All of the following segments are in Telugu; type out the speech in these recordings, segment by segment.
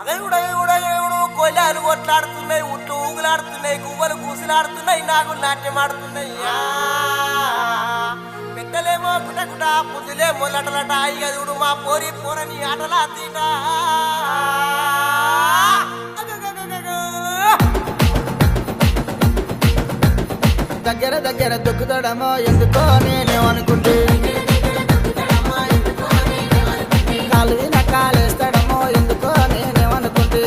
అగయుడు కొయ్యాలు కొట్లాడుతున్నాయి, ఉట్లు ఊగులాడుతున్నాయి, గువ్వలు కూసులాడుతున్నాయి, నాగులు నాట్యమాడుతున్నాయి. పెట్టలేమో గుటగుట, పుంజులేమో లటలట, అయ్యదుడు మా పోరి పోరని ఆటలా తీట. దగ్గర దగ్గర దొక్కుతాడమో ఎందుకో నేనేమనుకుంటే, కాలు విన కాలేస్తాడమో ఎందుకో నేనేమనుకుంటే,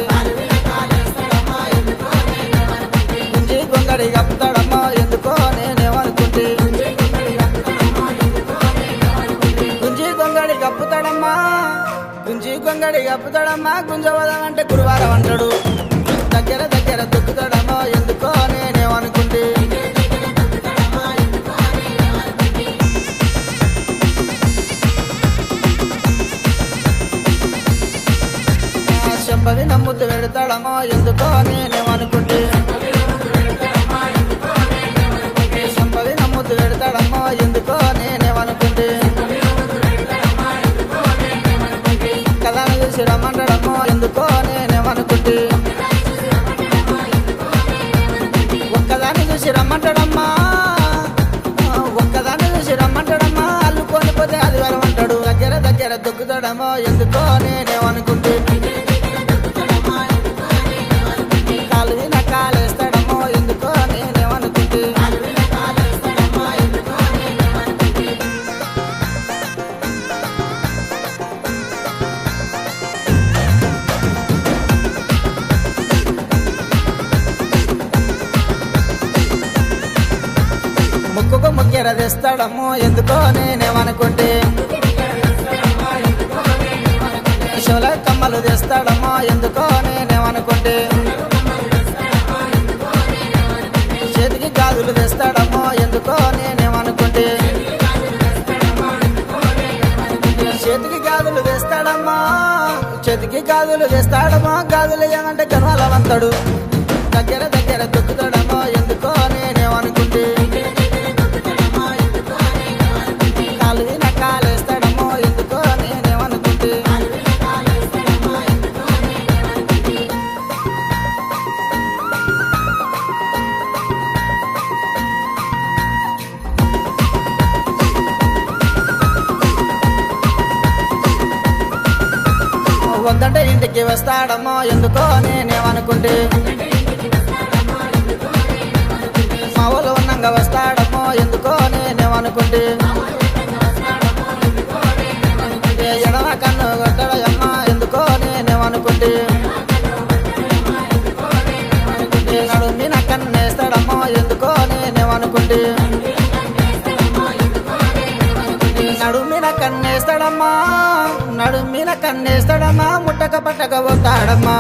గుంజి గొంగడి కప్పుతాడమో ఎందుకో నేనేమనుకుంటే, గుంజి గొంగడి కప్పుతాడమ్మా, గుంజి గొంగడి కప్పుతాడమ్మా, గుంజవదం అంటే గురువారం అంటాడు. దగ్గర దగ్గర దొక్కుతాడమో ఎందుకో నేనేమనుకుంటే, చెంపవి నమ్ముతూ పెడతాడమో ఎందుకో నేనేమనుకుంటే, చెంపవి నమ్ముతూ పెడతాడమ్మో ఎందుకో నేనేమనుకుంటే, కథను చూసి రమ్మంటాడమ్మో ఎందుకో నేనేమనుకుంటే, ఒక్కదాన్ని చూసి రమ్మంటాడమ్మా, ఒక్కదాన్ని చూసి రమ్మంటాడమ్మా, అల్లుకొని పోతే అది వరమంటాడు. దగ్గర దగ్గర దొక్కుతాడమ్మో ఎందుకో నేనేమనుకుంటే, కాలు విన కాలేస్తాడమ్మో ఎందుకో నేనేమనుకుంటే, ముక్కుకు ముక్కెర తెస్తాడమ్మో ఎందుకో నేనేమనుకుంటే, షోల కమ్మలు తెస్తాడమ్మో ఎందుకో నేనేమనుకుంటే, చేతికి గాజులు తెస్తాడమ్మో ఎందుకో నేనేమనుకుంటే, చేతికి గాజులు తెస్తాడమ్మా, చేతికి గాజులు తెస్తాడమ్మా, గాజులు ఏమంటే గర్వాలవంతాడు. దగ్గర దగ్గర దొక్కుతాడమ్మో ఎందుకో నేనేమనుకుంటే, కాలు విన కాలేస్తాడమ్మో ఎందుకో నేనేమనుకుంటే, వద్దంటే ఇంటికి వస్తాడమ్మో ఎందుకో నేనేమనుకుంటే, మా ఊళ్ళో ఉన్నంగా వస్తాడమ్మో ఎందుకో నేనేమనుకుంటే, ఎడమ కన్ను కొట్టడమ్మా ఎందుకో నేనేమనుకుంటే, నడుమిన కన్నేస్తాడమ్మో ఎందుకో నేనేమనుకుంటే, నడుమిన కన్నేస్తాడమ్మా, నడుమిన కన్నేస్తాడమ్మా, ముట్టక పట్టక పోతాడమ్మా.